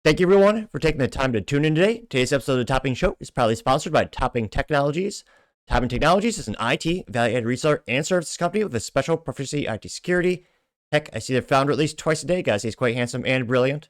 Thank you, everyone, for taking the time to tune in today. Today's episode of the Topping Show is proudly sponsored by Topping Technologies. Topping Technologies is an IT value-added reseller and services company with a special proficiency IT security. Heck, I see their founder at least twice a day. Guys, he's quite handsome and brilliant.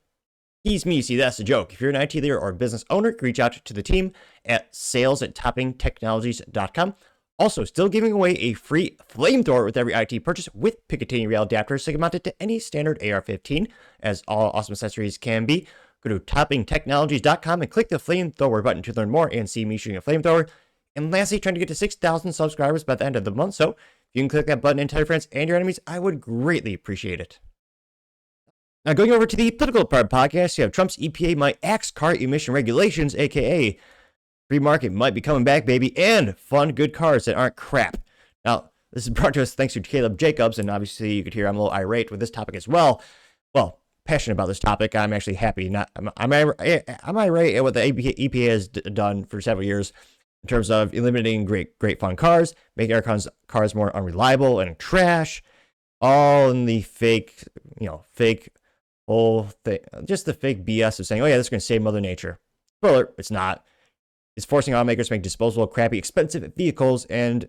He's me, see, that's a joke. If you're an IT leader or business owner, reach out to the team at sales@toppingtechnologies.com. Also, still giving away a free flamethrower with every IT purchase with Picatinny rail adapter, so you can mount it to any standard AR-15, as all awesome accessories can be. Go to toppingtechnologies.com and click the flamethrower button to learn more and see me shooting a flamethrower. And lastly, trying to get to 6,000 subscribers by the end of the month. So if you can click that button and tell your friends and your enemies, I would greatly appreciate it. Now, going over to the political part of the podcast, you have Trump's EPA might axe car emission regulations, aka free market might be coming back, baby, and fun, good cars that aren't crap. Now, this is brought to us thanks to Caleb Jacobs, and obviously you could hear I'm a little irate with this topic as well. Well, passionate about this topic. I'm actually happy. I'm irate at what the EPA has done for several years in terms of eliminating great fun cars, making our cars more unreliable and trash, all in the fake whole thing, just the fake BS of saying, oh yeah, this is going to save Mother Nature. Spoiler, it's not. It's forcing automakers to make disposable, crappy, expensive vehicles, and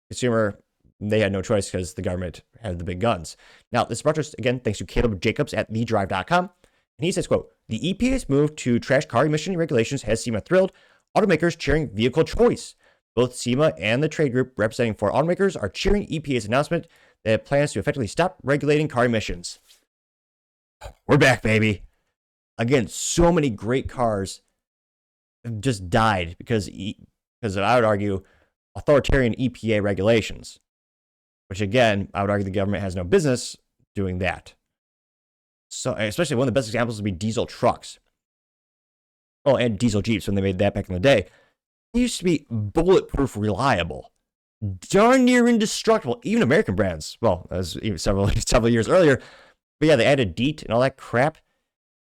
consumer, they had no choice because the government had the big guns. Now, this is brought to us, again, thanks to Caleb Jacobs at thedrive.com. And he says, quote, the EPA's move to trash car emission regulations has SEMA thrilled, automakers cheering vehicle choice. Both SEMA and the trade group representing four automakers are cheering EPA's announcement that it plans to effectively stop regulating car emissions. We're back, baby. Again, so many great cars just died because I would argue authoritarian EPA regulations, which again, I would argue the government has no business doing that. So, especially one of the best examples would be diesel trucks. Oh, and diesel Jeeps when they made that back in the day. They used to be bulletproof reliable, darn near indestructible. Even American brands, well, that was even several years earlier. But yeah, they added DEET and all that crap,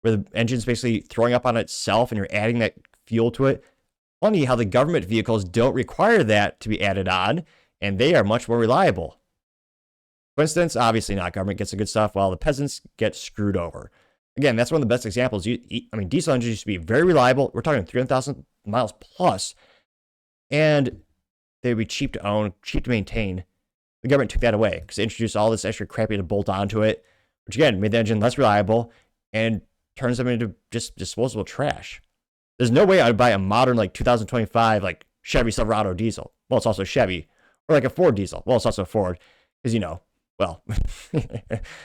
where the engine's basically throwing up on itself and you're adding that fuel to it. Funny how the government vehicles don't require that to be added on, and they are much more reliable. Coincidence? Obviously not. Government gets the good stuff while the peasants get screwed over. Again, that's one of the best examples. Diesel engines used to be very reliable. We're talking 300,000 miles plus, and they would be cheap to own, cheap to maintain. The government took that away because they introduced all this extra crap to bolt onto it, which again made the engine less reliable and turns them into just disposable trash. There's no way I would buy a modern 2025 Chevy Silverado diesel. Well, it's also Chevy, or a Ford diesel. Well, it's also Ford, because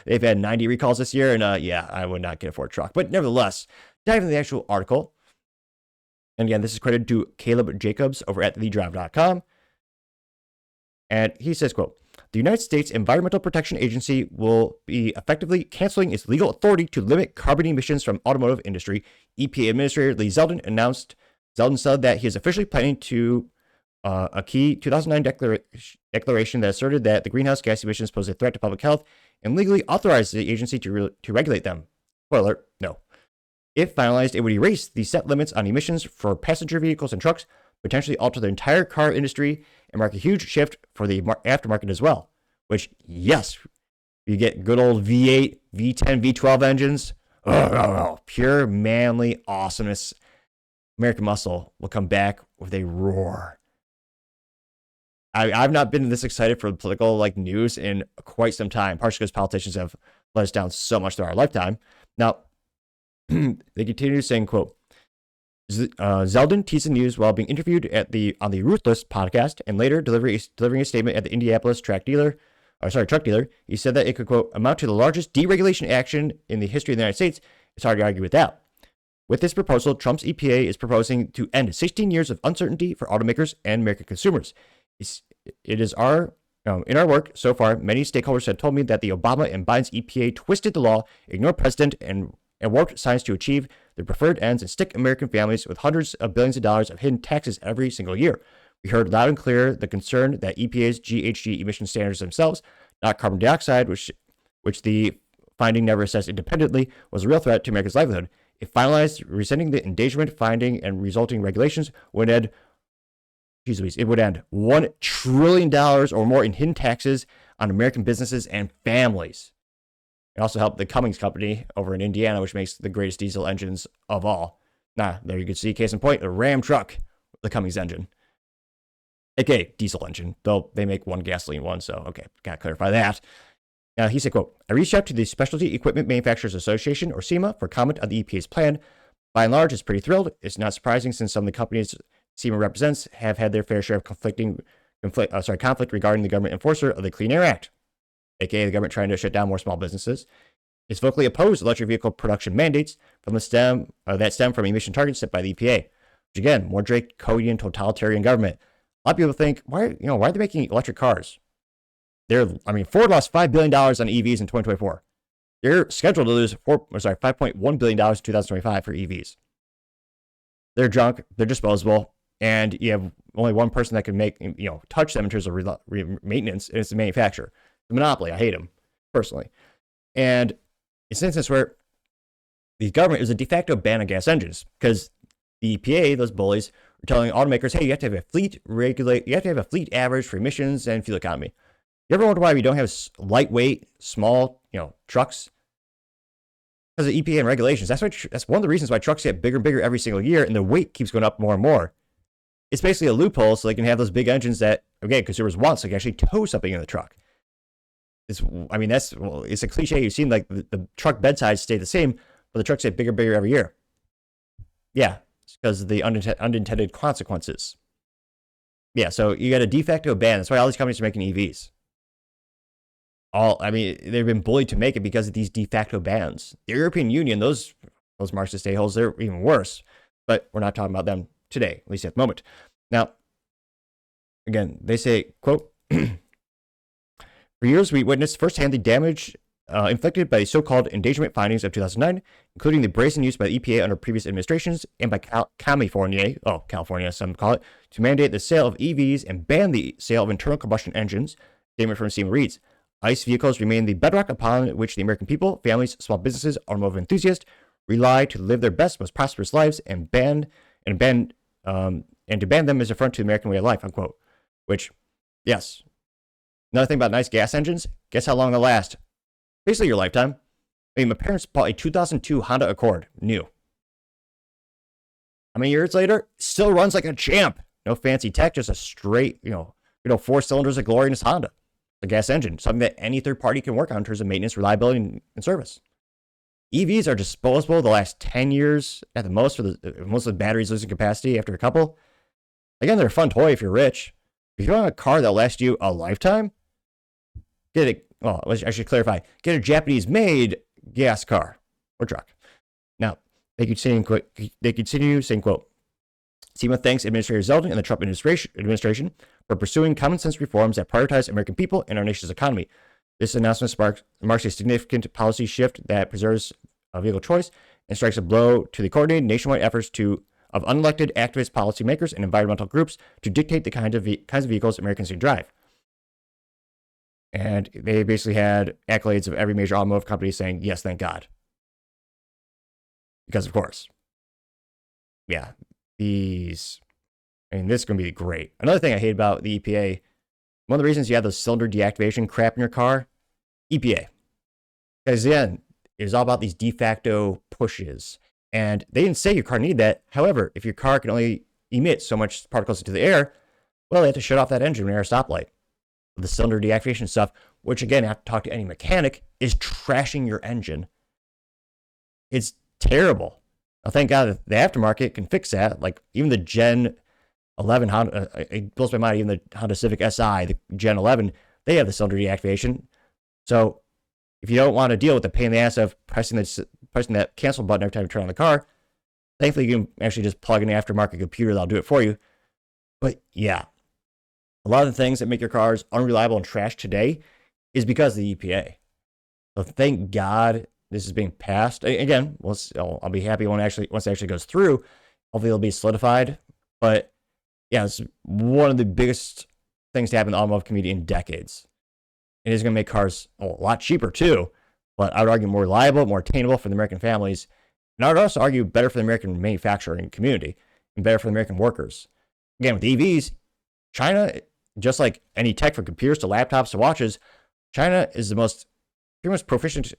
they've had 90 recalls this year, and I would not get a Ford truck. But nevertheless, dive into the actual article. And again, this is credited to Caleb Jacobs over at thedrive.com. And he says, quote, the United States Environmental Protection Agency will be effectively canceling its legal authority to limit carbon emissions from automotive industry. EPA Administrator Lee Zeldin said that he is officially planning to a key 2009 declaration that asserted that the greenhouse gas emissions pose a threat to public health and legally authorized the agency to regulate them. Spoiler, no. If finalized, it would erase the set limits on emissions for passenger vehicles and trucks, potentially alter the entire car industry, and mark a huge shift for the aftermarket as well. Which, yes, you get good old V8, V10, V12 engines. Pure manly awesomeness. American muscle will come back with a roar. I've not been this excited for political news in quite some time, partially because politicians have let us down so much through our lifetime. Now, they continue saying, quote, Zeldin teased the news while being interviewed on the Ruthless podcast and later delivering a statement at the Indianapolis truck dealer. He said that it could, quote, amount to the largest deregulation action in the history of the United States. It's hard to argue with that. With this proposal, Trump's EPA is proposing to end 16 years of uncertainty for automakers and American consumers. In our work so far, many stakeholders have told me that the Obama and Biden's EPA twisted the law, ignored precedent, and warped science to achieve their preferred ends and stick American families with hundreds of billions of dollars of hidden taxes every single year. We heard loud and clear the concern that EPA's GHG emission standards themselves, not carbon dioxide, which the finding never assessed independently, was a real threat to America's livelihood. If finalized, rescinding the endangerment finding and resulting regulations would end $1 trillion or more in hidden taxes on American businesses and families. and also helped the Cummins company over in Indiana, which makes the greatest diesel engines of all. Now, there you can see, case in point, a Ram truck, the Cummins engine. aka diesel engine, though they make one gasoline one, so okay, gotta clarify that. Now, he said, quote, I reached out to the Specialty Equipment Manufacturers Association, or SEMA, for comment on the EPA's plan. By and large, it's pretty thrilled. It's not surprising since some of the companies SEMA represents have had their fair share of conflict regarding the government enforcer of the Clean Air Act, aka the government trying to shut down more small businesses. It's vocally opposed to electric vehicle production mandates that stem from emission targets set by the EPA, which again, more draconian totalitarian government. A lot of people think, why are they making electric cars? Ford lost $5 billion on EVs in 2024. They're scheduled to lose $5.1 billion in 2025 for EVs. They're junk, they're disposable, and you have only one person that can touch them in terms of maintenance, and it's the manufacturer. The monopoly, I hate them, personally. And it's an instance where the government is a de facto ban on gas engines, because the EPA, those bullies, are telling automakers, hey, you have to have a fleet average for emissions and fuel economy. You ever wonder why we don't have lightweight, small, trucks? Because of EPA and regulations. That's one of the reasons why trucks get bigger and bigger every single year, and the weight keeps going up more and more. It's basically a loophole so they can have those big engines that, again, consumers want, so they can actually tow something in the truck. It's a cliche. You've seen like the truck bed size stay the same, but the trucks get bigger and bigger every year. Yeah, it's because of the unintended consequences. Yeah, so you got a de facto ban. That's why all these companies are making EVs. They've been bullied to make it because of these de facto bans. The European Union, those Marxist a-holes, they're even worse. But we're not talking about them today, at least at the moment. Now, again, they say, quote, for years we witnessed firsthand the damage inflicted by the so-called endangerment findings of 2009, including the brazen use by the EPA under previous administrations and by California, some call it, to mandate the sale of EVs and ban the sale of internal combustion engines. Statement from SEMA reads, ICE vehicles remain the bedrock upon which the American people, families, small businesses, automotive enthusiasts rely to live their best, most prosperous lives, and to ban them is an affront to the American way of life, unquote. Which, yes. Another thing about nice gas engines, guess how long they'll last? Basically your lifetime. My parents bought a 2002 Honda Accord, new. How many years later? Still runs like a champ. No fancy tech, just a straight, 4 cylinders of glory in this Honda. A gas engine, something that any third party can work on in terms of maintenance, reliability, and service. EVs are disposable the last 10 years at the most, for most of the batteries losing capacity after a couple. Again, they're a fun toy if you're rich. If you want a car that'll last you a lifetime, I should clarify, get a Japanese-made gas car or truck. Now, they continue saying, quote, SEMA thanks Administrator Zeldin and the Trump administration for pursuing common sense reforms that prioritize American people and our nation's economy. This announcement marks a significant policy shift that preserves vehicle choice and strikes a blow to the coordinated nationwide efforts of unelected activist policymakers and environmental groups to dictate the kinds of vehicles Americans can drive. And they basically had accolades of every major automotive company saying, yes, thank God. Because, of course. Yeah. This is going to be great. Another thing I hate about the EPA, one of the reasons you have the cylinder deactivation crap in your car, EPA. Because again, it was all about these de facto pushes. And they didn't say your car needed that. However, if your car can only emit so much particles into the air, well, they have to shut off that engine when you're at a stoplight. The cylinder deactivation stuff, which again, I have to talk to any mechanic, is trashing your engine. It's terrible. Now, thank God the aftermarket can fix that. Like even the Gen 11 Honda, it blows my mind, even the Honda Civic Si, the Gen 11, they have the cylinder deactivation. So if you don't want to deal with the pain in the ass of pressing that cancel button every time you turn on the car, thankfully you can actually just plug in an aftermarket computer that'll do it for you. But yeah, a lot of the things that make your cars unreliable and trash today is because of the EPA. So thank God this is being passed. Again, I'll be happy once it actually goes through. Hopefully it'll be solidified. But yeah, it's one of the biggest things to happen in the automotive community in decades. It is going to make cars a lot cheaper too, but I would argue more reliable, more attainable for the American families. And I would also argue better for the American manufacturing community and better for the American workers. Again, with EVs, China, just like any tech from computers to laptops to watches, China is the most proficient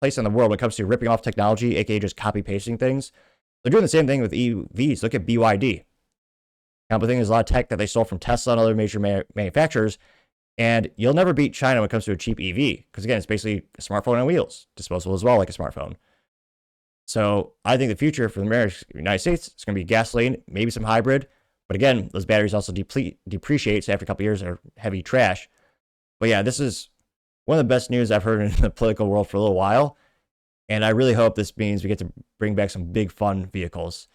place in the world when it comes to ripping off technology, aka just copy pasting things. They're doing the same thing with EVs. Look at BYD. Now, the thing is, a lot of tech that they stole from Tesla and other major manufacturers, and you'll never beat China when it comes to a cheap EV, because again, it's basically a smartphone on wheels, disposable as well, like a smartphone. So I think the future for the United States is going to be gasoline, maybe some hybrid. But again, those batteries also depreciate, so after a couple of years, they're heavy trash. But yeah, this is one of the best news I've heard in the political world for a little while. And I really hope this means we get to bring back some big, fun vehicles.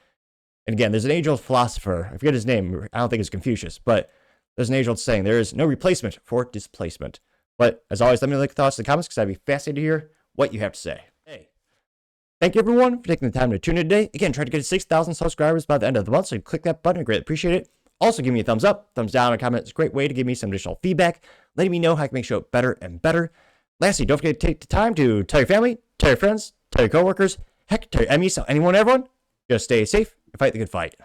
And again, there's an age-old philosopher, I forget his name, I don't think it's Confucius, but there's an age-old saying, there is no replacement for displacement. But as always, let me know your thoughts in the comments, because I'd be fascinated to hear what you have to say. Hey. Thank you, everyone, for taking the time to tune in today. Again, try to get to 6,000 subscribers by the end of the month, so click that button. I greatly appreciate it. Also, give me a thumbs up, thumbs down, and a comment. It's a great way to give me some additional feedback, letting me know how I can make the show better and better. Lastly, don't forget to take the time to tell your family, tell your friends, tell your coworkers, heck, tell your enemies, tell anyone, everyone. Just stay safe and fight the good fight.